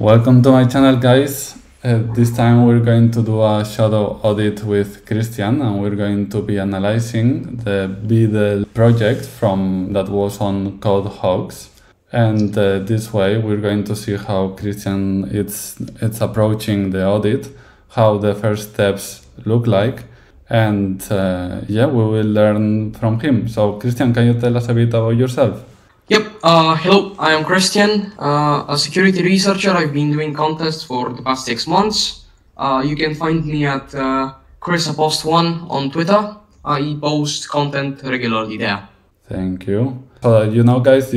Welcome to my channel, guys. This time we're going to do a shadow audit with Kristian, and we're going to be analyzing the BDL project that was on CodeHawks. And this way we're going to see how Kristian it's approaching the audit, how the first steps look like, and yeah, we will learn from him. So Kristian, can you tell us a bit about yourself? Yep. Hello, I am Kristian, a security researcher. I've been doing contests for the past 6 months. You can find me at Kristian Apostolov on Twitter. I post content regularly there. Thank you. So you know, guys,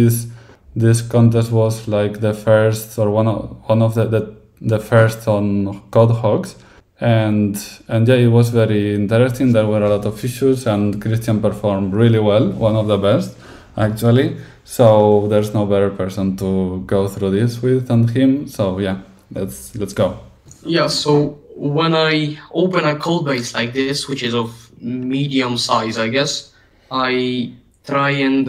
this contest was like the first, or one of the first on CodeHawks, and yeah, it was very interesting. There were a lot of issues, and Kristian performed really well, one of the best actually. So there's no better person to go through this with than him. So yeah, let's go. Yeah, so when I open a code base like this, which is of medium size, I guess, I try and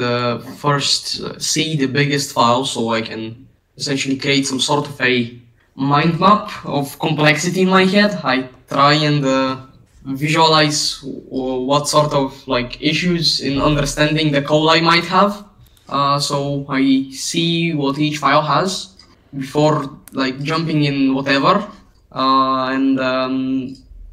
first see the biggest file so I can essentially create some sort of a mind map of complexity in my head. I try and visualize what sort of issues in understanding the code I might have. So I see what each file has before jumping in whatever, and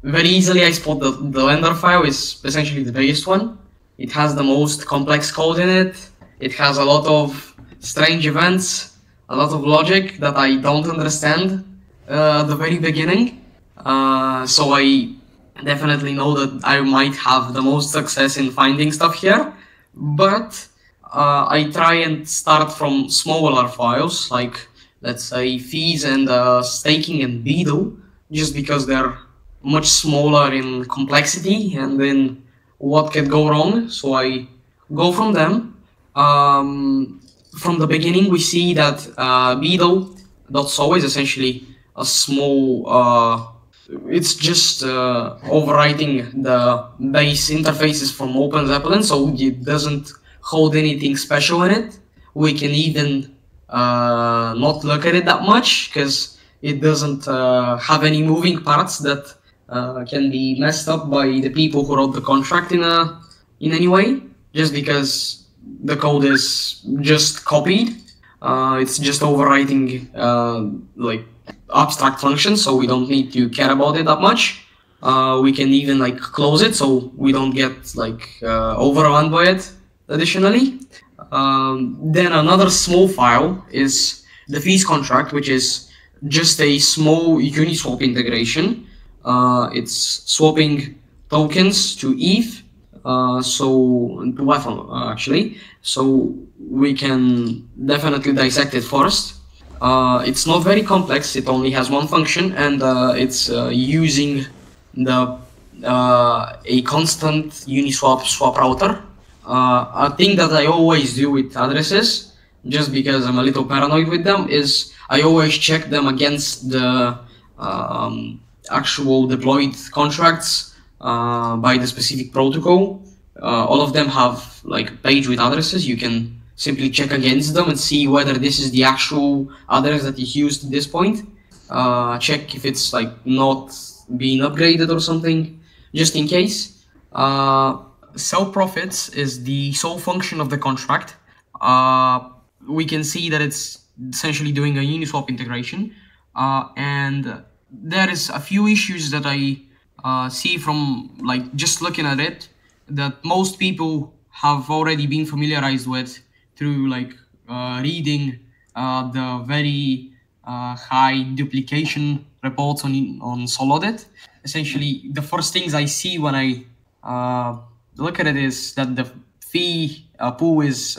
very easily I spot the lender file is essentially the biggest one. It has the most complex code in it. It has a lot of strange events, a lot of logic that I don't understand at the very beginning. So I definitely know that I might have the most success in finding stuff here, but I try and start from smaller files, like let's say fees and staking and BDL, just because they're much smaller in complexity and then what can go wrong. So I go from them. From the beginning, we see that BDL.so is essentially a small, it's just overwriting the base interfaces from OpenZeppelin, so it doesn't hold anything special in it. We can even not look at it that much because it doesn't have any moving parts that can be messed up by the people who wrote the contract in any way, just because the code is just copied. It's just overwriting abstract functions, so we don't need to care about it that much. We can even close it so we don't get overrun by it. Additionally, then another small file is the fees contract, which is just a small Uniswap integration. It's swapping tokens to ETH, so to Ethereum actually. So we can definitely dissect it first. It's not very complex. It only has one function, and it's using a constant Uniswap swap router. A thing that I always do with addresses, just because I'm a little paranoid with them, is I always check them against the actual deployed contracts by the specific protocol. All of them have a page with addresses. You can simply check against them and see whether this is the actual address that is used at this point. Check if it's not being upgraded or something, just in case. Sell profits is the sole function of the contract. We can see that it's essentially doing a Uniswap integration, and there is a few issues that I see from just looking at it that most people have already been familiarized with through reading the very high duplication reports on Audit. Essentially, the first things I see when I look at it is that the fee pool is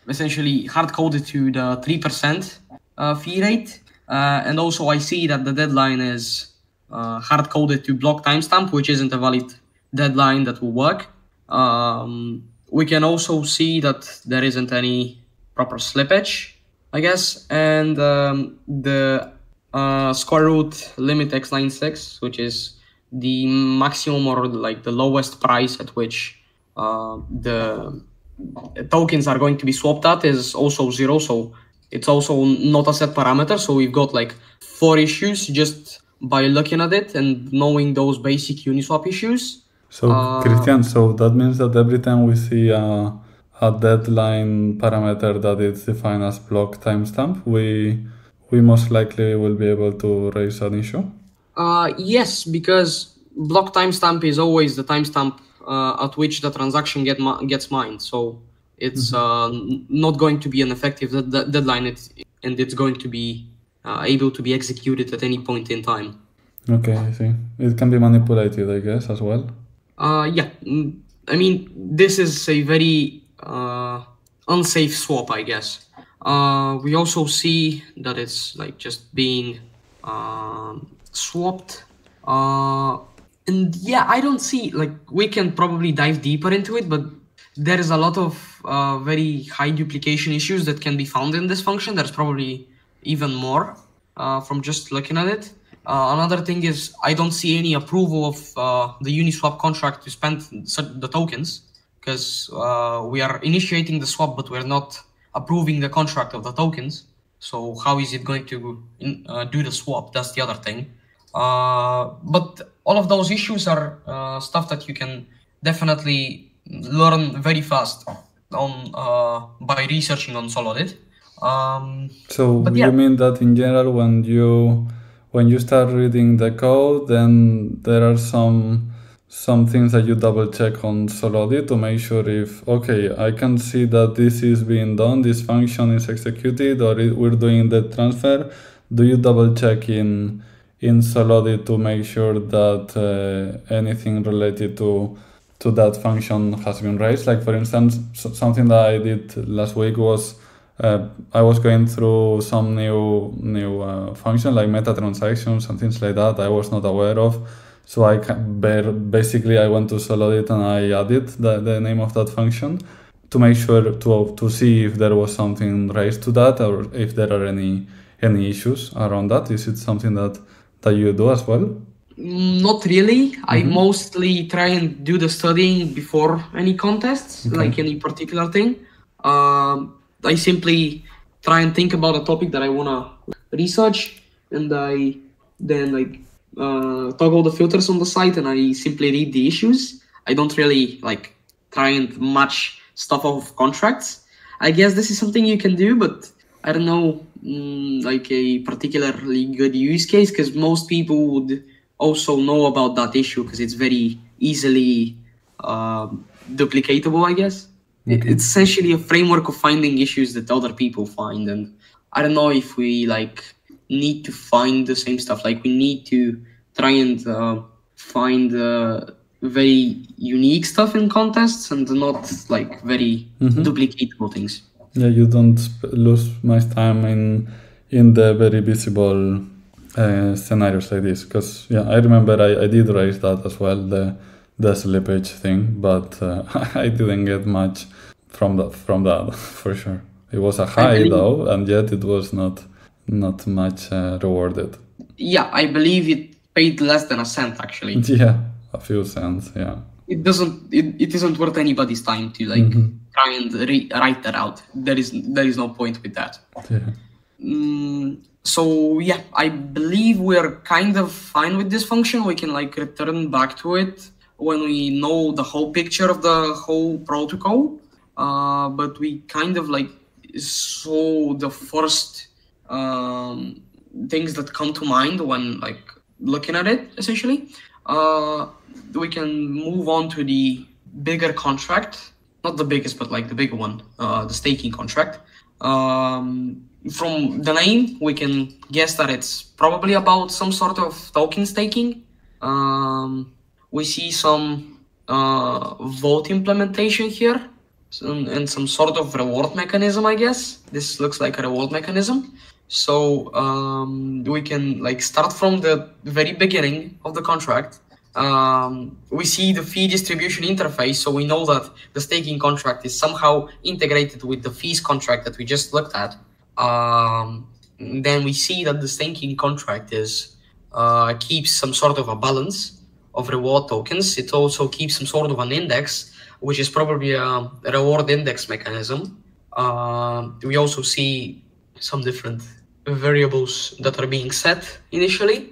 essentially hard-coded to the 3% fee rate, and also I see that the deadline is hard-coded to block timestamp, which isn't a valid deadline that will work. We can also see that there isn't any proper slippage, I guess, and the square root limit x96, which is the maximum or the lowest price at which the tokens are going to be swapped at, is also 0, so it's also not a set parameter. So we've got like 4 issues just by looking at it and knowing those basic Uniswap issues. So, Kristian, so that means that every time we see a deadline parameter that is defined as block timestamp, we most likely will be able to raise an issue? Yes, because block timestamp is always the timestamp at which the transaction gets mined. So it's not going to be an effective deadline, and it's going to be able to be executed at any point in time. Okay, I see. It can be manipulated, I guess, as well. Yeah, I mean, this is a very unsafe swap, I guess. We also see that it's like just being swapped. And yeah, I don't see, like, we can probably dive deeper into it, but there is a lot of very high duplication issues that can be found in this function. There's probably even more from just looking at it. Another thing is I don't see any approval of the Uniswap contract to spend the tokens, because we are initiating the swap, but we're not approving the contract of the tokens. So how is it going to do the swap? That's the other thing. But all of those issues are stuff that you can definitely learn very fast on by researching on Solidit. So you mean that in general, when you start reading the code, then there are some things that you double check on Solidit to make sure if, okay, I can see that this is being done, this function is executed, or we're doing the transfer. Do you double check in Solidit to make sure that anything related to that function has been raised? Like, for instance, something that I did last week was I was going through some new function like meta transactions and things like that I was not aware of. So basically I went to Solidit and I added the name of that function to make sure to see if there was something raised to that, or if there are any issues around that. Is it something that you do as well? Not really. I mostly try and do the studying before any contests, like any particular thing. I simply try and think about a topic that I want to research, and I then toggle the filters on the site, and I simply read the issues. I don't really try and match stuff off of contracts. I guess this is something you can do, but I don't know a particularly good use case, because most people would also know about that issue because it's very easily duplicatable, I guess. It's essentially a framework of finding issues that other people find, and I don't know if we need to find the same stuff. We need to try and find very unique stuff in contests and not very duplicatable things. Yeah, you don't lose much time in the very visible scenarios like this, because I remember I did raise that as well, the slippage thing, but I didn't get much from that for sure. It was a high though, and yet it was not much rewarded. Yeah, I believe it paid less than a cent actually. Yeah, a few cents. Yeah. It isn't worth anybody's time to try and write that out. There is no point with that. Yeah. So yeah, I believe we're kind of fine with this function. We can return back to it when we know the whole picture of the whole protocol. But we kind of saw the first things that come to mind when looking at it, essentially. We can move on to the bigger contract, not the biggest, but the bigger one, the staking contract. From the name, we can guess that it's probably about some sort of token staking. We see some vote implementation here, and some sort of reward mechanism, I guess. This looks like a reward mechanism. So we can start from the very beginning of the contract. We see the fee distribution interface, so we know that the staking contract is somehow integrated with the fees contract that we just looked at. Then we see that the staking contract keeps some sort of a balance of reward tokens. It also keeps some sort of an index, which is probably a reward index mechanism. We also see some different variables that are being set initially.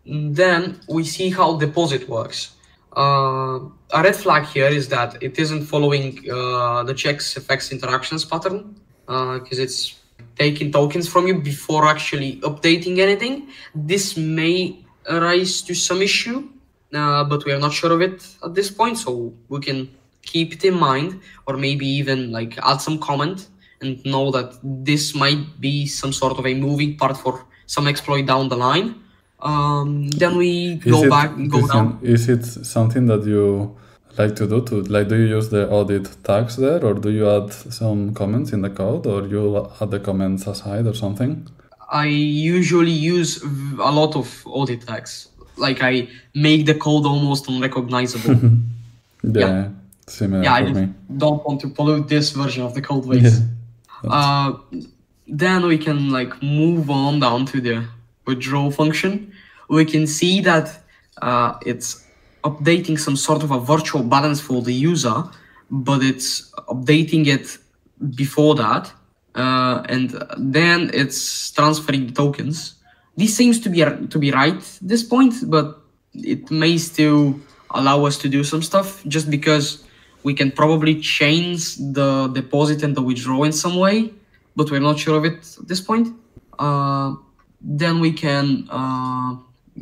Then we see how deposit works. A red flag here is that it isn't following the checks effects interactions pattern, because it's taking tokens from you before actually updating anything. This may arise to some issue, but we are not sure of it at this point, so we can keep it in mind, or maybe even like add some comment and know that this might be some sort of a moving part for some exploit down the line. Then we go back and go down. Is it something that you like to do? Do you use the audit tags there, or do you add some comments in the code, or you add the comments aside or something? I usually use a lot of audit tags. Like I make the code almost unrecognizable. Yeah, similar Yeah, I for just me. don't want to pollute this version of the code base. Yeah. Then we can like move on down to the withdraw function. We can see that it's updating some sort of a virtual balance for the user, but it's updating it before that, and then it's transferring the tokens. This seems to be right at this point, but it may still allow us to do some stuff just because we can probably change the deposit and the withdraw in some way, but we're not sure of it at this point. Then we can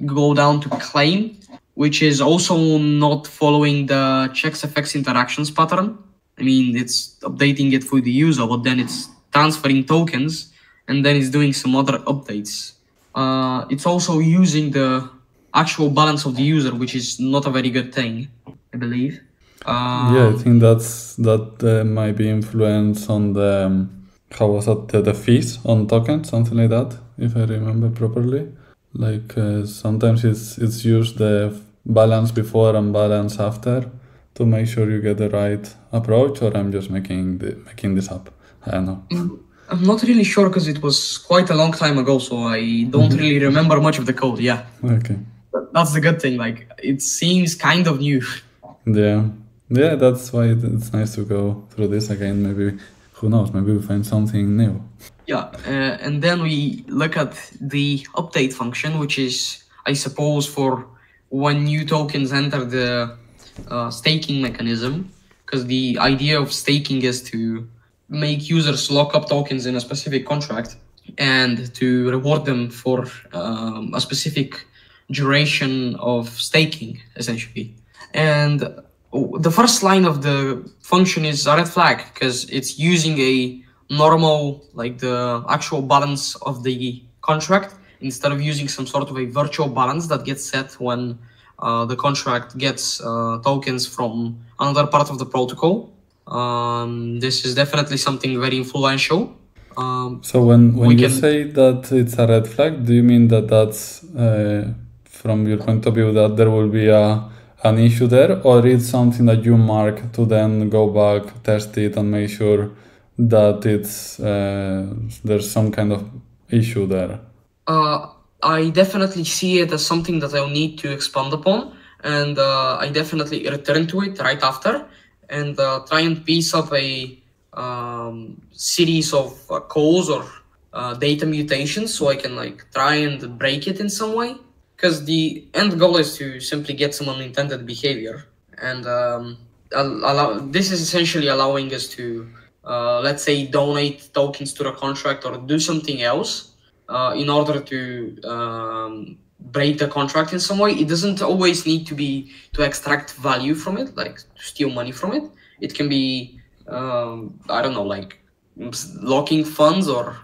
go down to claim, which is also not following the checks effects interactions pattern. I mean, it's updating it for the user, but then it's transferring tokens, and then it's doing some other updates. It's also using the actual balance of the user, which is not a very good thing, I believe. Yeah, I think that might be influence on the how was that the fees on tokens, something like that, if I remember properly. Like sometimes it's used the balance before and balance after to make sure you get the right approach, or I'm just making this up. I don't know. I'm not really sure because it was quite a long time ago, so I don't really remember much of the code. Yeah. Okay. That's the good thing. Like it seems kind of new. Yeah, that's why it's nice to go through this again. Maybe, who knows, maybe we find something new. Yeah, and then we look at the update function, which is, I suppose, for when new tokens enter the staking mechanism, because the idea of staking is to make users lock up tokens in a specific contract and to reward them for a specific duration of staking, essentially. And the first line of the function is a red flag because it's using a normal, like the actual balance of the contract, instead of using some sort of a virtual balance that gets set when the contract gets tokens from another part of the protocol. This is definitely something very influential. So when you say that it's a red flag, do you mean that that's from your point of view that there will be an issue there, or it's something that you mark to then go back, test it, and make sure that it's there's some kind of issue there? I definitely see it as something that I'll need to expand upon, and I definitely return to it right after and try and piece up a series of calls or data mutations so I can like try and break it in some way, because the end goal is to simply get some unintended behavior, and this is essentially allowing us to let's say donate tokens to the contract or do something else in order to break the contract in some way. It doesn't always need to be to extract value from it, like to steal money from it. It can be I don't know, like locking funds or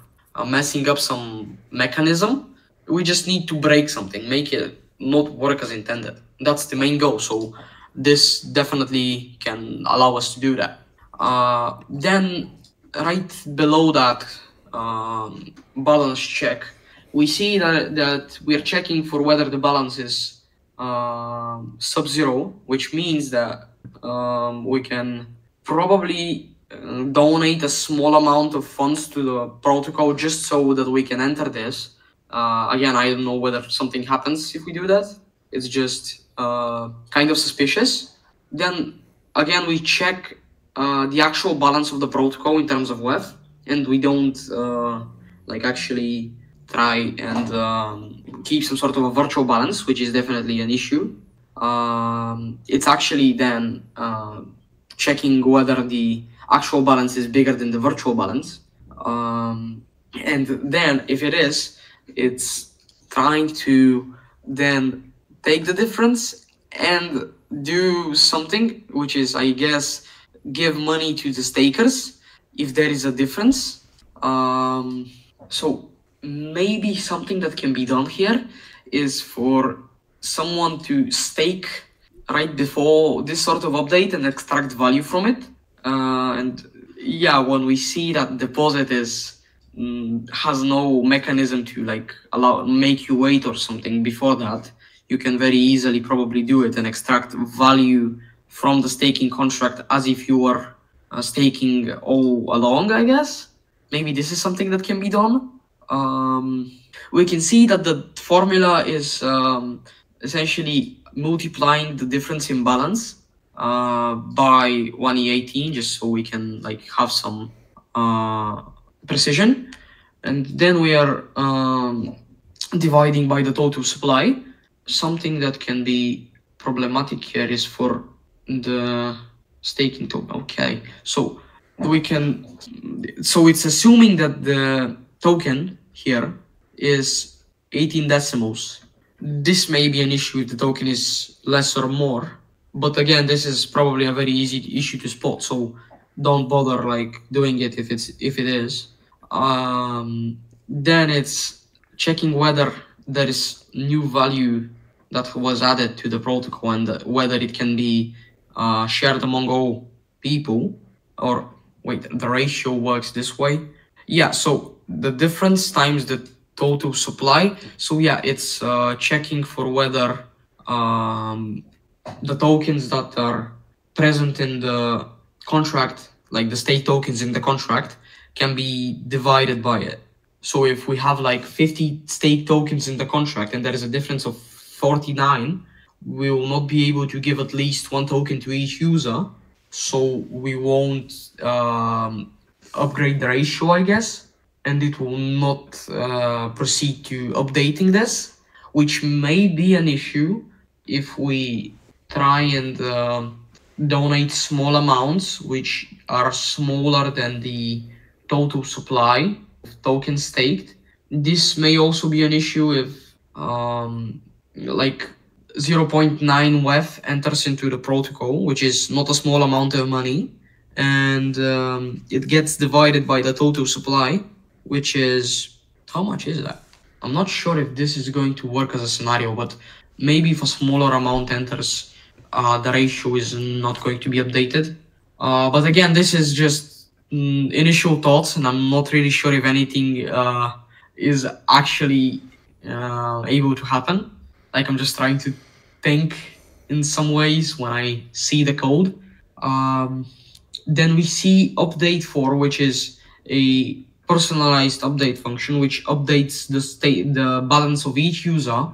messing up some mechanism. We just need to break something, make it not work as intended. That's the main goal. So this definitely can allow us to do that. Then right below that balance check, we see that we're checking for whether the balance is sub-zero, which means that we can probably donate a small amount of funds to the protocol just so that we can enter this. Again, I don't know whether something happens if we do that. It's just kind of suspicious. Then again, we check the actual balance of the protocol in terms of WEF. and we don't like actually try and keep some sort of a virtual balance, which is definitely an issue. It's actually then checking whether the actual balance is bigger than the virtual balance. And then if it is, it's trying to then take the difference and do something, which is, I guess, give money to the stakers if there is a difference. So maybe something that can be done here is for someone to stake right before this sort of update and extract value from it. And yeah, when we see that deposit is has no mechanism to like make you wait or something before that, you can very easily probably do it and extract value from the staking contract as if you were staking all along, I guess. Maybe this is something that can be done. We can see that the formula is essentially multiplying the difference in balance by 1e18, just so we can like have some precision, and then we are dividing by the total supply. Something that can be problematic here is for the staking token. Okay, so we can, so it's assuming that the token here is 18 decimals. This may be an issue if the token is less or more, but again, this is probably a very easy issue to spot, so don't bother like doing it if it is. Then it's checking whether there is new value that was added to the protocol and whether it can be shared among all people, or wait, the ratio works this way. Yeah, so the difference times the total supply. So yeah, it's checking for whether the tokens that are present in the contract, like the state tokens in the contract, can be divided by it. So if we have like 50 stake tokens in the contract and there is a difference of 49, we will not be able to give at least one token to each user. So we won't upgrade the ratio, I guess, and it will not proceed to updating this, which may be an issue if we try and donate small amounts, which are smaller than the total supply of tokens staked. This may also be an issue if like 0.9 WEF enters into the protocol, which is not a small amount of money, and it gets divided by the total supply, which is, how much is that? I'm not sure if this is going to work as a scenario, but maybe if a smaller amount enters, the ratio is not going to be updated. But again, this is just initial thoughts, and I'm not really sure if anything is actually able to happen. Like, I'm just trying to think in some ways when I see the code. Then we see update for, which is a personalized update function, which updates the balance of each user.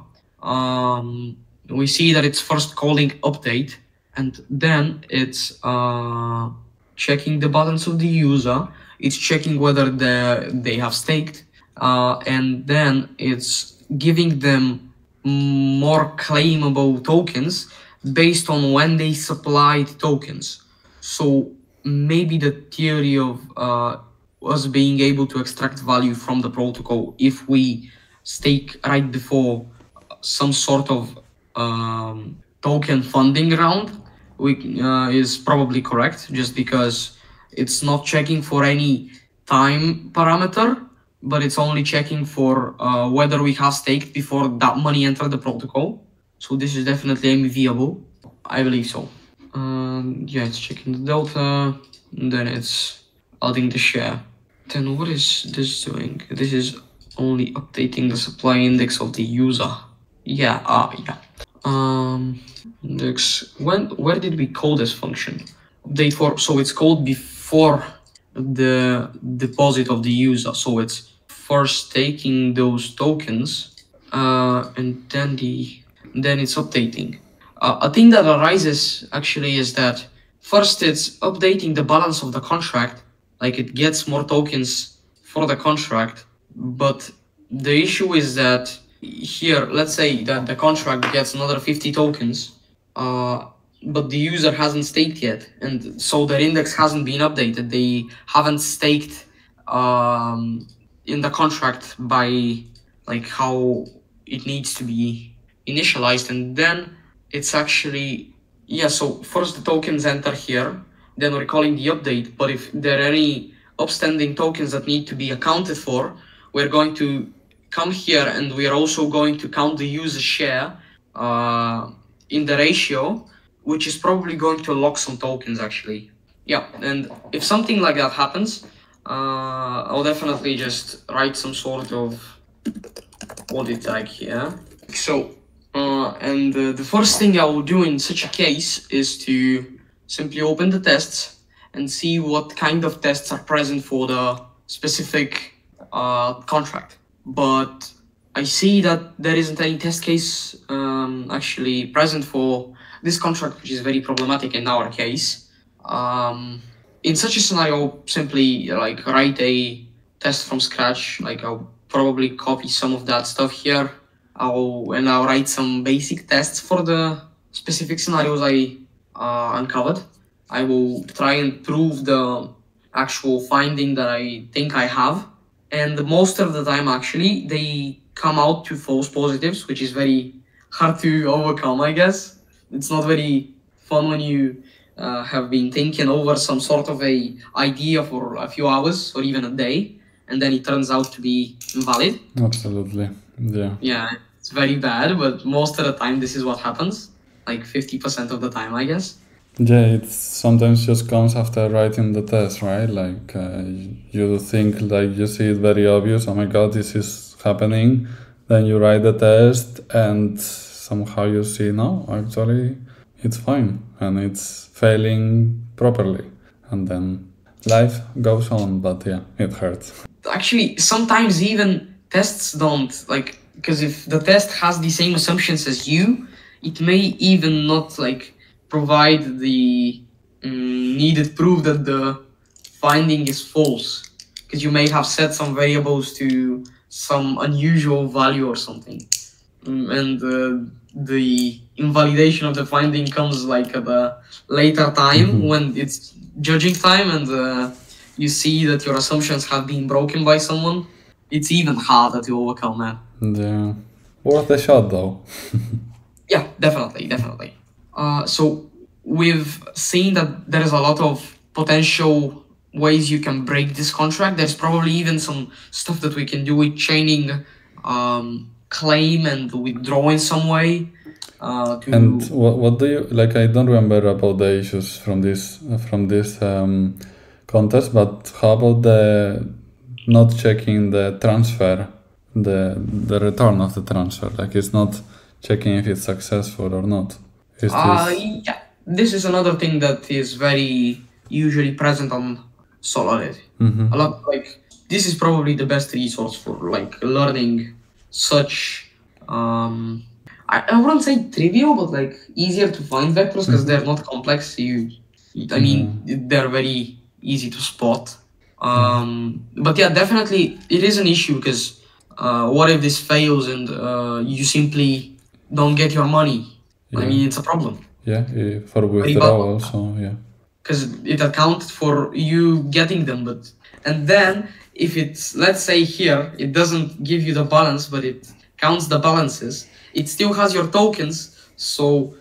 We see that it's first calling update, and then it's checking the balance of the user. It's checking whether they have staked, and then it's giving them more claimable tokens based on when they supplied tokens. So maybe the theory of us being able to extract value from the protocol if we stake right before some sort of token funding round is probably correct, just because it's not checking for any time parameter, but it's only checking for whether we have staked before that money entered the protocol. So this is definitely MEVable, I believe so. Yeah, it's checking the delta, and then it's adding the share. Then what is this doing? This is only updating the supply index of the user. Yeah, index. Where did we call this function? Update for, so it's called before the deposit of the user. So it's first taking those tokens, and then it's updating. A thing that arises actually is that first it's updating the balance of the contract like it gets more tokens for the contract, but the issue is that here, let's say that the contract gets another 50 tokens, but the user hasn't staked yet, and so their index hasn't been updated. They haven't staked in the contract by like how it needs to be initialized, and then it's actually, yeah, so first the tokens enter here, then we're calling the update, but if there are any upstanding tokens that need to be accounted for, we're going to come here and we are also going to count the user share in the ratio, which is probably going to lock some tokens actually. Yeah, and if something like that happens, I'll definitely just write some sort of audit tag here. So, and the first thing I will do in such a case is to simply open the tests and see what kind of tests are present for the specific contract. But I see that there isn't any test case actually present for this contract, which is very problematic in our case. In such a scenario, simply like write a test from scratch. Like I'll probably copy some of that stuff here. I'll write some basic tests for the specific scenarios I uncovered. I will try and prove the actual finding that I think I have. And most of the time, actually, they come out to false positives, which is very hard to overcome, I guess. It's not very fun when you have been thinking over some sort of a idea for a few hours or even a day, and then it turns out to be invalid. Absolutely, yeah. Yeah, it's very bad, but most of the time this is what happens, like 50% of the time, I guess. Yeah, it sometimes just comes after writing the test, right? Like you think, like you see it very obvious, oh my god, this is happening. Then you write the test and somehow you see, no, actually it's fine and it's failing properly. And then life goes on, but yeah, it hurts. Actually, sometimes even tests don't, like, because if the test has the same assumptions as you, it may even not like provide the needed proof that the finding is false, because you may have set some variables to some unusual value or something, and the invalidation of the finding comes like at a later time when it's judging time, and you see that your assumptions have been broken by someone. It's even harder to overcome that. Yeah, worth a shot though. Yeah, definitely. So we've seen that there is a lot of potential ways you can break this contract. There's probably even some stuff that we can do with chaining claim and withdraw in some way. And what do you like? I don't remember about the issues from this contest, but how about the not checking the transfer, the return of the transfer? Like it's not checking if it's successful or not. Yeah, this is another thing that is very usually present on Audit. A lot, like, this is probably the best resource for like learning such I wouldn't say trivial, but like easier to find vectors because they're not complex. I mean, they're very easy to spot. But yeah, definitely it is an issue because what if this fails and you simply don't get your money? I mean, it's a problem. Yeah, for withdrawal also, yeah. Because it accounted for you getting them, and then if it's, let's say here, it doesn't give you the balance, but it counts the balances, it still has your tokens, so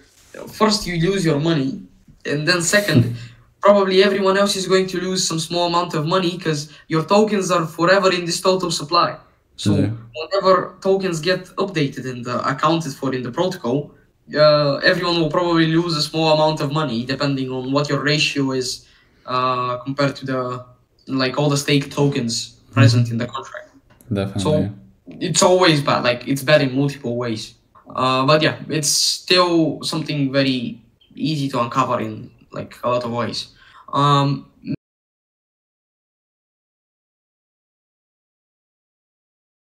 first you lose your money, and then second, probably everyone else is going to lose some small amount of money because your tokens are forever in this total supply. So whenever tokens get updated and accounted for in the protocol, everyone will probably lose a small amount of money depending on what your ratio is compared to the like all the stake tokens present in the contract. Definitely. So it's always bad. Like it's bad in multiple ways. But yeah, it's still something very easy to uncover in like a lot of ways.